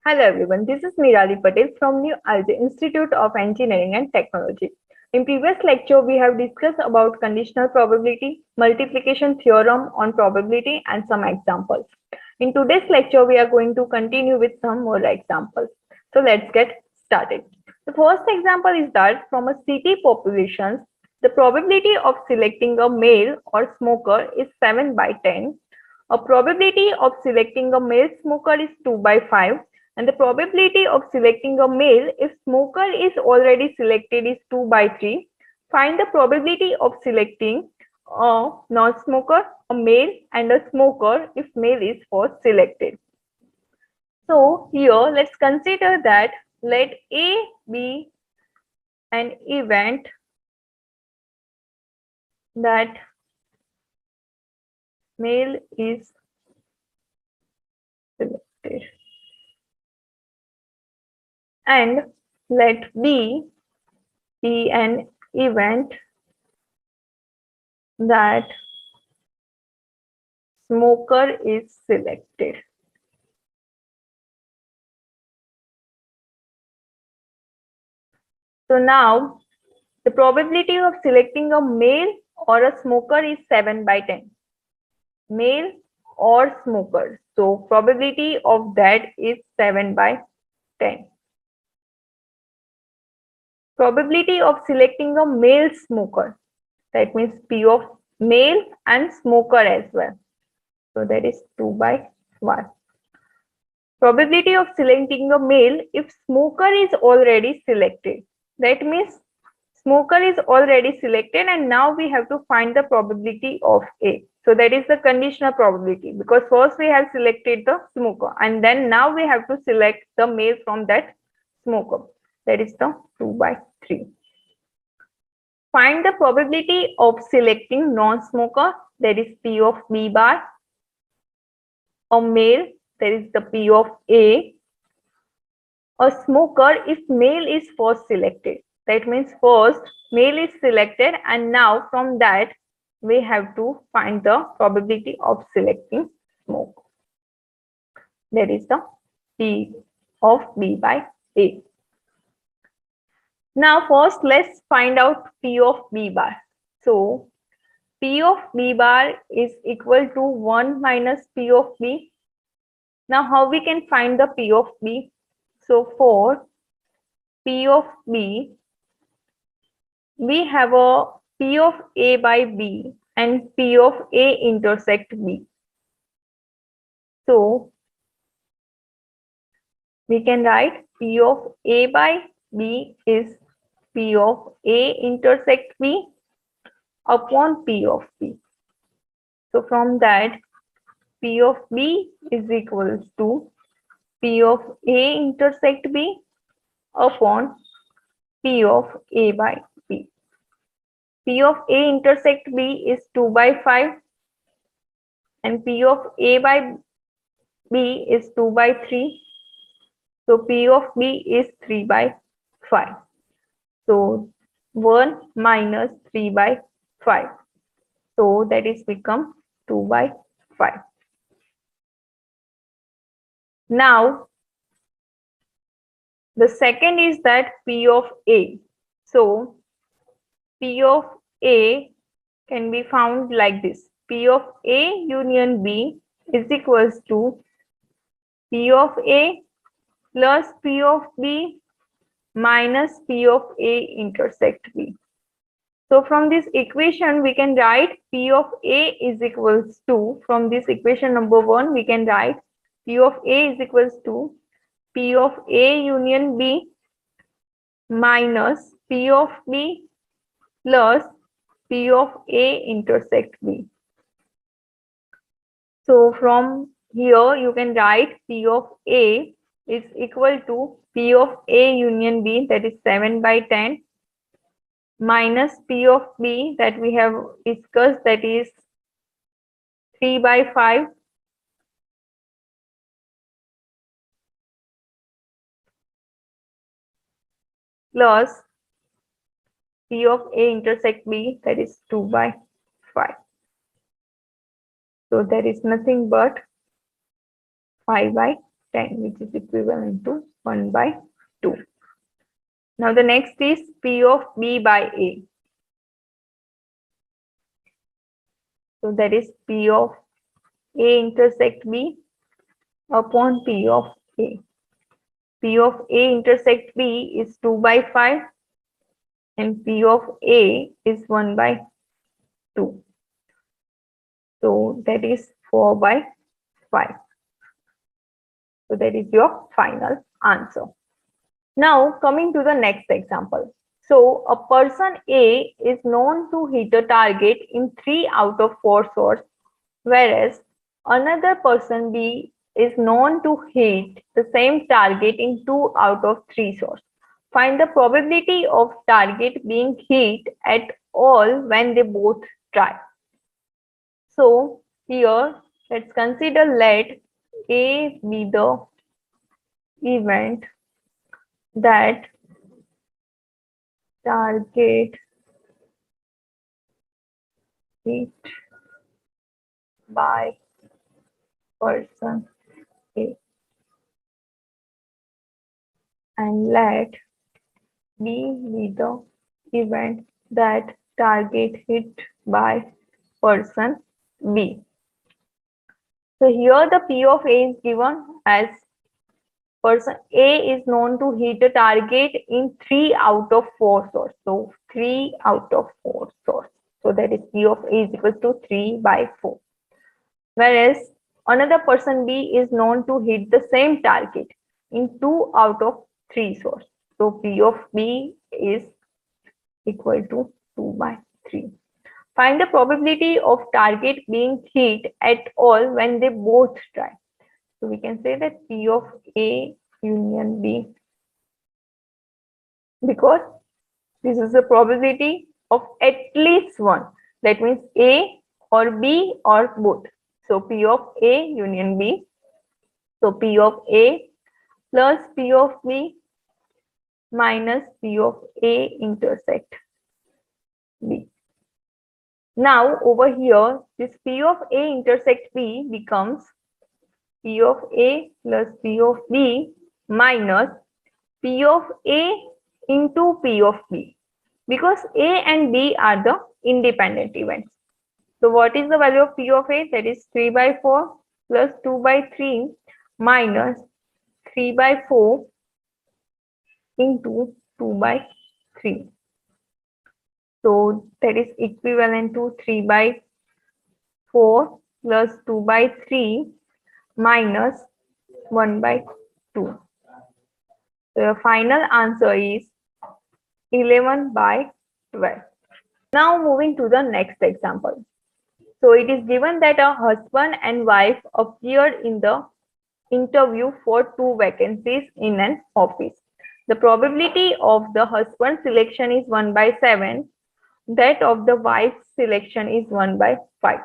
Hello everyone, this is Nirali Patel from New Alger Institute of Engineering and Technology. In previous lecture, we have discussed about conditional probability, multiplication theorem on probability and some examples. In today's lecture, we are going to continue with some more examples. So let's get started. The first example is that from a city population, the probability of selecting a male or smoker is 7 by 10. A probability of selecting a male smoker is 2 by 5 and the probability of selecting a male if smoker is already selected is 2 by 3. Find the probability of selecting a non-smoker, a male and a smoker if male is first selected. So here let's consider that let A be an event that male is selected and let B be an event that smoker is selected. So now the probability of selecting a male or a smoker is 7 by 10. Male or smoker. So probability of that is 7 by 10. Probability of selecting a male smoker. That means P of male and smoker as well. So that is 2 by 1. Probability of selecting a male if smoker is already selected. That means smoker is already selected and now we have to find the probability of A. So that is the conditional probability because first we have selected the smoker and then now we have to select the male from that smoker. That is the 2 by 3. Find the probability of selecting non-smoker, that is P of B bar, or male, that is the P of A, a smoker if male is first selected. That means first male is selected and now from that we have to find the probability of selecting smoke. That is the P of B by A. Now first let's find out P of B bar. So P of B bar is equal to 1 minus P of B. Now how we can find the P of B? So for P of B, we have a P of A by B and P of A intersect B. So we can write P of A by B is P of A intersect B upon P of B. So from that P of B is equals to P of A intersect B upon P of A by B. P of A intersect B is 2 by 5 and P of A by B is 2 by 3. So P of B is 3 by 5. So 1 minus 3 by 5. So that is become 2 by 5. Now the second is that P of A. So P of A can be found like this. P of A union B is equals to P of A plus P of B minus P of A intersect B. So from this equation, we can write P of A is equals to, from this equation number 1, we can write P of A is equals to P of A union B minus P of B plus P of A intersect B. So from here, you can write P of A is equal to P of A union B, that is 7 by 10, minus P of B that we have discussed, that is 3 by 5, plus P of A intersect B, that is 2 by 5. So there is nothing but 5 by 10, which is equivalent to 1 by 2. Now the next is P of B by A. So that is P of A intersect B upon P of A. P of A intersect B is 2 by 5 and P of A is 1 by 2. So that is 4 by 5. So that is your final answer. Now coming to the next example. So a person A is known to hit a target in 3 out of 4 shots, whereas another person B is known to hit the same target in 2 out of 3 shots. Find the probability of target being hit at all when they both try. So here let's consider let A be the event that target hit by person A and let B be the event that target hit by person B. So here the P of A is given as person A is known to hit a target in 3 out of 4 shots. So 3 out of 4 shots. So that is P of A is equal to 3 by 4. Whereas another person B is known to hit the same target in 2 out of 3 shots. So P of B is equal to 2 by 3. Find the probability of target being hit at all when they both try. So we can say that P of A union B, because this is the probability of at least one. That means A or B or both. So P of A union B. So P of A plus P of B minus P of A intersect B. Now over here, this P of A intersect B becomes P of A plus P of B minus P of A into P of B, because A and B are the independent events. So what is the value of P of A? That is 3 by 4 plus 2 by 3 minus 3 by 4 into 2 by 3. So that is equivalent to 3 by 4 plus 2 by 3 minus 1 by 2. So your final answer is 11 by 12. Now moving to the next example. So it is given that a husband and wife appeared in the interview for 2 vacancies in an office. The probability of the husband's selection is 1 by 7. That of the wife's selection is 1 by 5.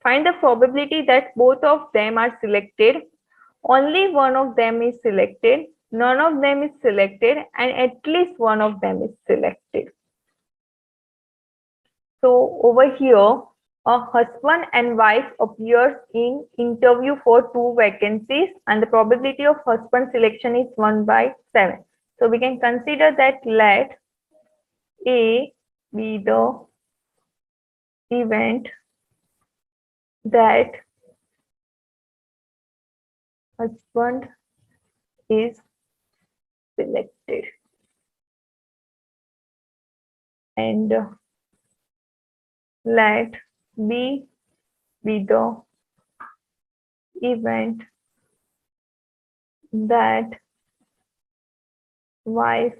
Find the probability that both of them are selected, only one of them is selected, none of them is selected, and at least one of them is selected. So over here, a husband and wife appears in interview for 2 vacancies and the probability of husband selection is 1 by 7. So we can consider that let A be the event that husband is selected and let B be the event that wife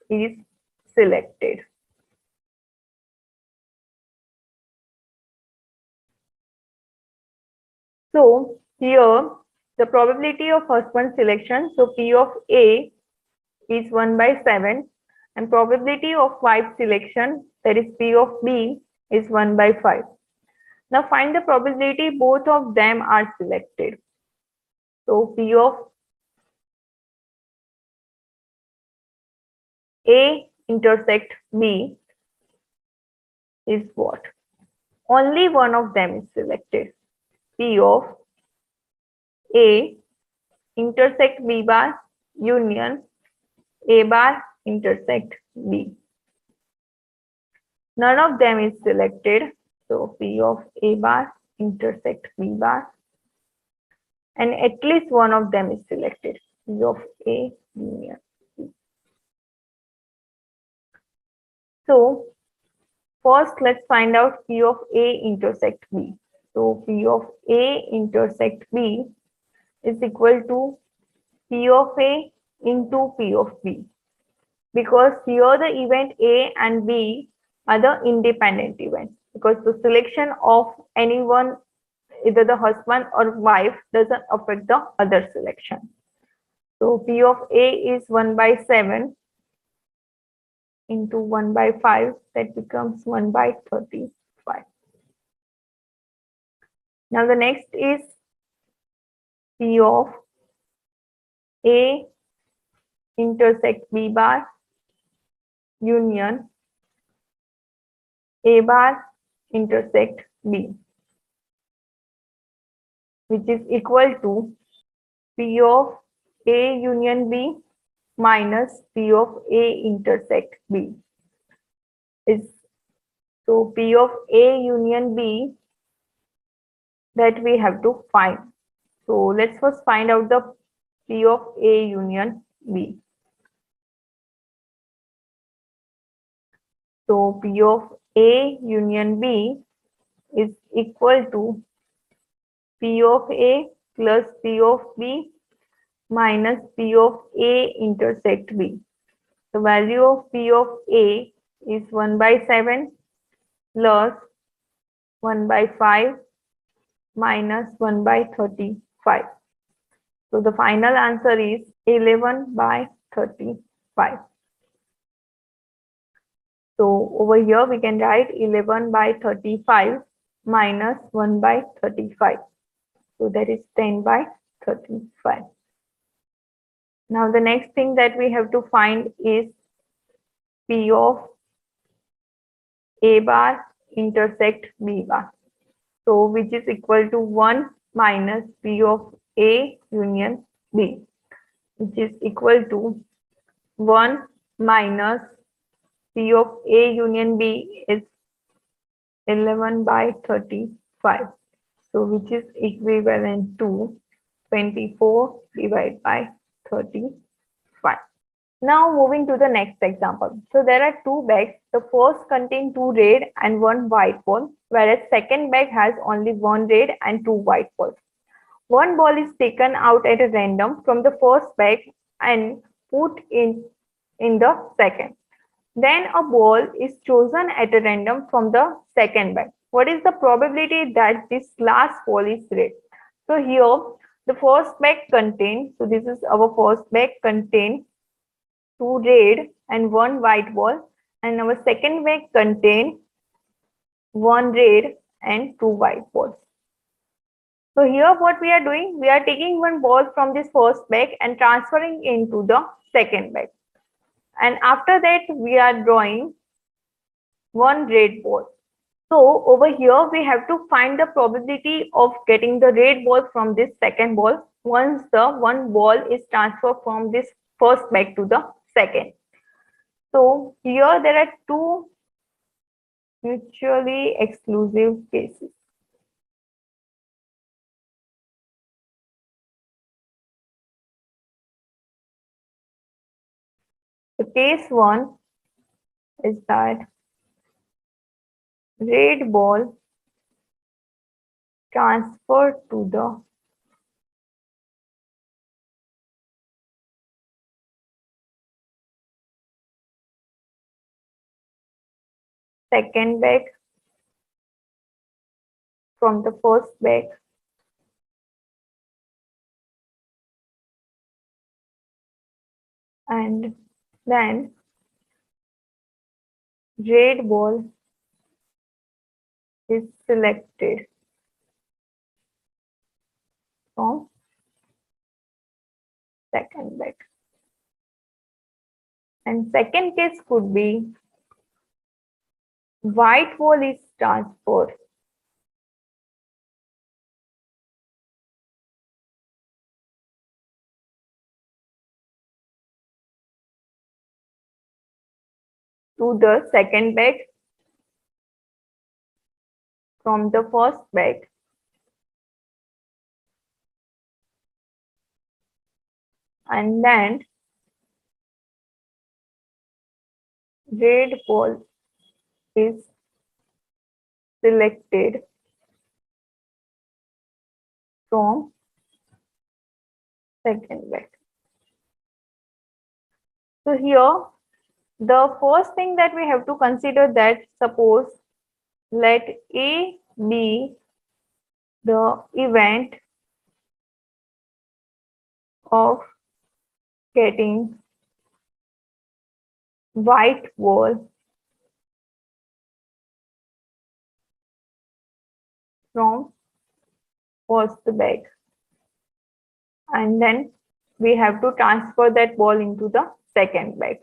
is selected. So here the probability of husband selection, so P of A is 1 by 7 and probability of wife selection, that is P of B, is 1 by 5. Now find the probability both of them are selected. So P of A intersect B is what? Only one of them is selected. P of A intersect B bar union A bar intersect B. None of them is selected. So P of A bar intersect B bar. And at least one of them is selected. P of A union B. So first let's find out P of A intersect B. So P of A intersect B is equal to P of A into P of B. Because here the event A and B are the independent events. Because the selection of anyone, either the husband or wife, doesn't affect the other selection. So P of A is 1 by 7 into 1 by 5, that becomes 1 by 35. Now the next is P of A intersect B bar union A bar intersect B, which is equal to P of A union B minus P of A intersect B. So P of A union B that we have to find. So let's first find out the P of A union B. So P of A union B is equal to P of A plus P of B minus P of A intersect B. The value of P of A is 1 by 7 plus 1 by 5 minus 1 by 35. So the final answer is 11 by 35. So over here we can write 11 by 35 minus 1 by 35. So that is 10 by 35. Now the next thing that we have to find is P of A bar intersect B bar. So which is equal to 1 minus P of A union B, which is equal to 1 minus P of A union B is 11 by 35. So which is equivalent to 24 divided by 35. Now moving to the next example. So there are two bags. The first contains two red and one white ball, whereas second bag has only one red and two white balls. One ball is taken out at a random from the first bag and put in the second. Then a ball is chosen at a random from the second bag. What is the probability that this last ball is red? So here the first bag contains, so this is our first bag contains two red and one white ball, and our second bag contains one red and two white balls. So here what we are doing, we are taking one ball from this first bag and transferring into the second bag. And after that we are drawing one red ball. So over here we have to find the probability of getting the red ball from this second ball once the one ball is transferred from this first bag to the second. So here there are two mutually exclusive cases. So case 1 is that red ball transferred to the second bag from the first bag, and then red ball is selected from second bag. And second case could be white ball is transferred to the second bag from the first bag, and then red ball is selected from second bag. So here, the first thing that we have to consider, that suppose let A be the event of getting white ball from first bag, and then we have to transfer that ball into the second bag.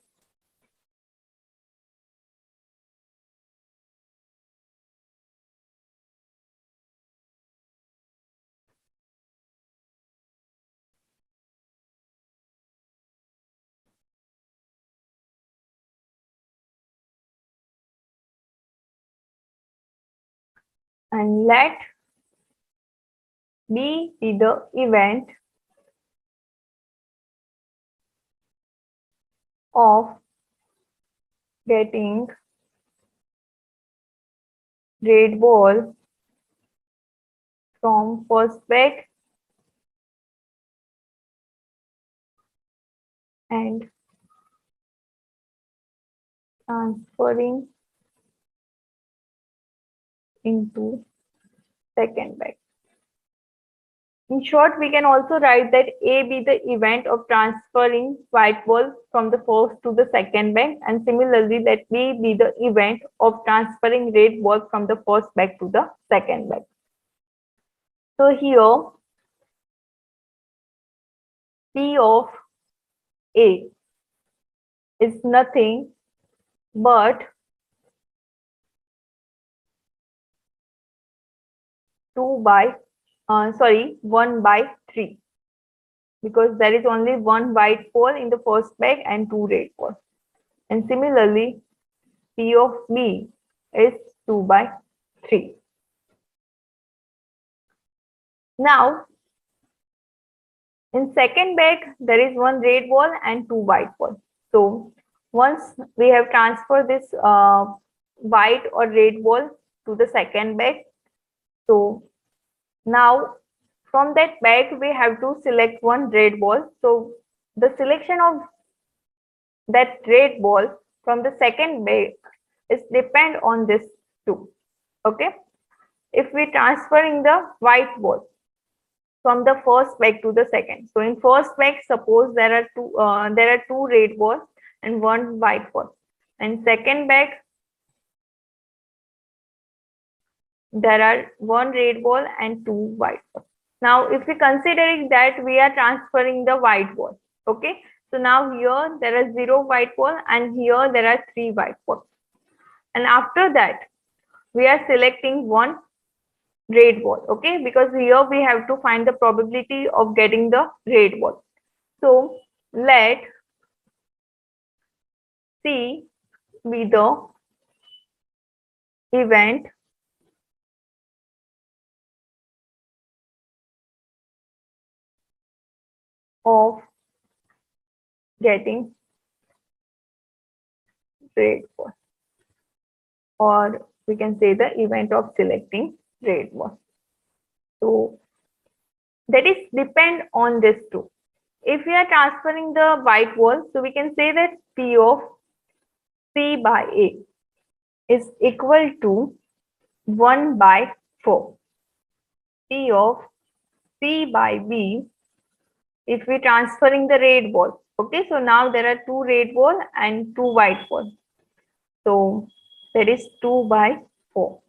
And let B be the event of getting red ball from first bag and transferring into second bag. In short, we can also write that A be the event of transferring white ball from the first to the second bag, and similarly let B be the event of transferring red ball from the first bag to the second bag. So here P of A is nothing but 1 by 3, because there is only one white ball in the first bag and two red balls. And similarly, P of B is 2 by 3. Now, in second bag, there is one red ball and two white balls. So, once we have transferred this white or red ball to the second bag, so now from that bag, we have to select one red ball. So, the selection of that red ball from the second bag is depend on this too. Okay. If we transferring the white ball from the first bag to the second. So in first bag, suppose there are two red balls and one white ball. And second bag, there are one red ball and two white balls. Now, if we considering that we are transferring the white ball, okay. So now here there are 0 white ball and here there are 3 white balls. And after that, we are selecting one red ball, okay, because here we have to find the probability of getting the red ball. So let C be the event of getting red ball, or we can say the event of selecting red ball. So that is depend on this too. If we are transferring the white ball, so we can say that P of C by A is equal to 1 by 4. P of C by B, if we transferring the red ball, okay, so now there are 2 red ball and 2 white ball. So that is 2 by 4.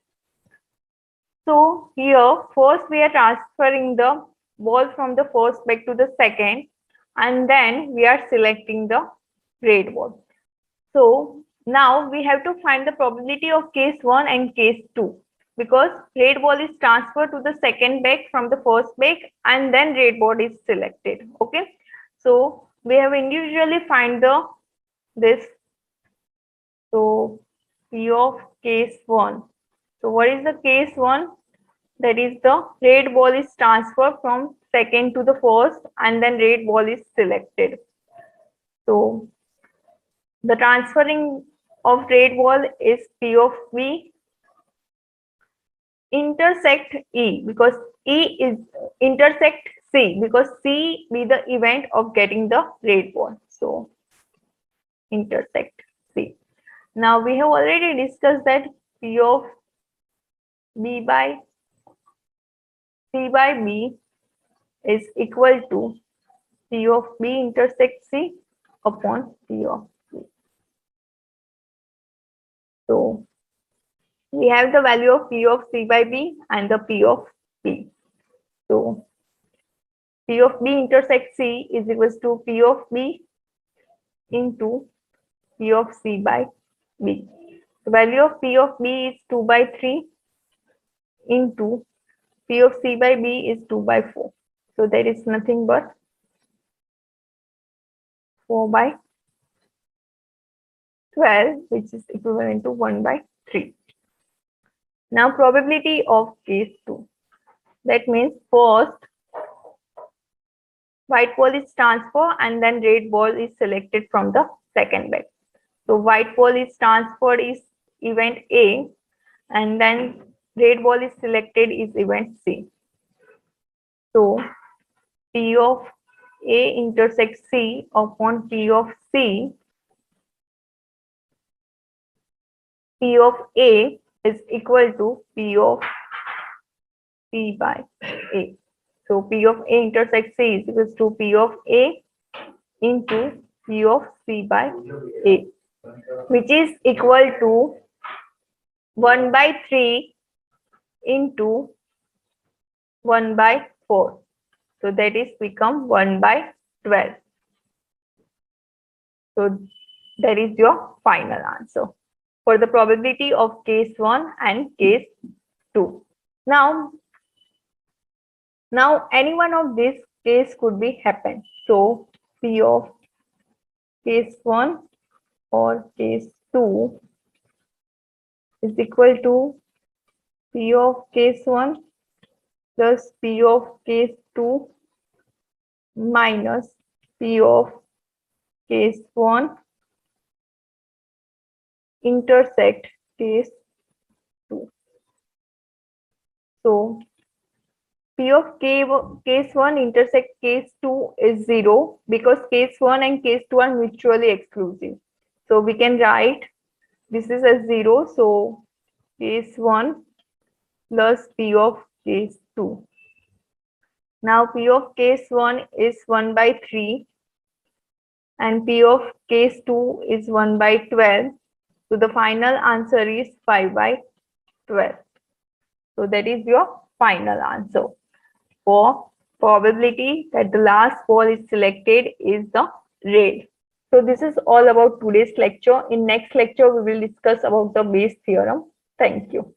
So here first we are transferring the ball from the first bag to the second, and then we are selecting the red ball. So now we have to find the probability of case 1 and case 2, because red ball is transferred to the second bag from the first bag and then red ball is selected. Okay, so we have individually find this So P of case 1. So what is the case 1? That is the red ball is transferred from second to the first and then red ball is selected. So the transferring of red ball is P of V intersect E because E is intersect C because C be the event of getting the red ball. So intersect C. Now we have already discussed that P of B by C by B is equal to P of B intersect C upon P of B. So we have the value of P of C by B and the P of B. So P of B intersect C is equal to P of B into P of C by B. The value of P of B is 2 by 3 into P of C by B is 2 by 4. So that is nothing but 4 by 12, which is equivalent to 1 by 3. Now probability of case 2. That means first white ball is transferred and then red ball is selected from the second bag. So white ball is transferred is event A and then red ball is selected is event C. So P of A intersect C upon P of C, P of A is equal to P of C by A. So P of A intersect C is equal to P of A into P of C by A, which is equal to 1 by 3 into 1 by 4. So that is become 1 by 12. So that is your final answer for the probability of case 1 and case 2. Now any one of these case could be happen. So P of case 1 or case 2 is equal to P of case 1 plus P of case 2 minus P of case 1 intersect case 2. So P of case 1 intersect case 2 is 0 because case 1 and case 2 are mutually exclusive. So we can write this is a 0. So case 1 plus P of case 2. Now P of case 1 is 1 by 3 and P of case 2 is 1 by 12. So the final answer is 5 by 12. So that is your final answer for probability that the last ball is selected is the red. So this is all about today's lecture. In next lecture, we will discuss about the Bayes theorem. Thank you.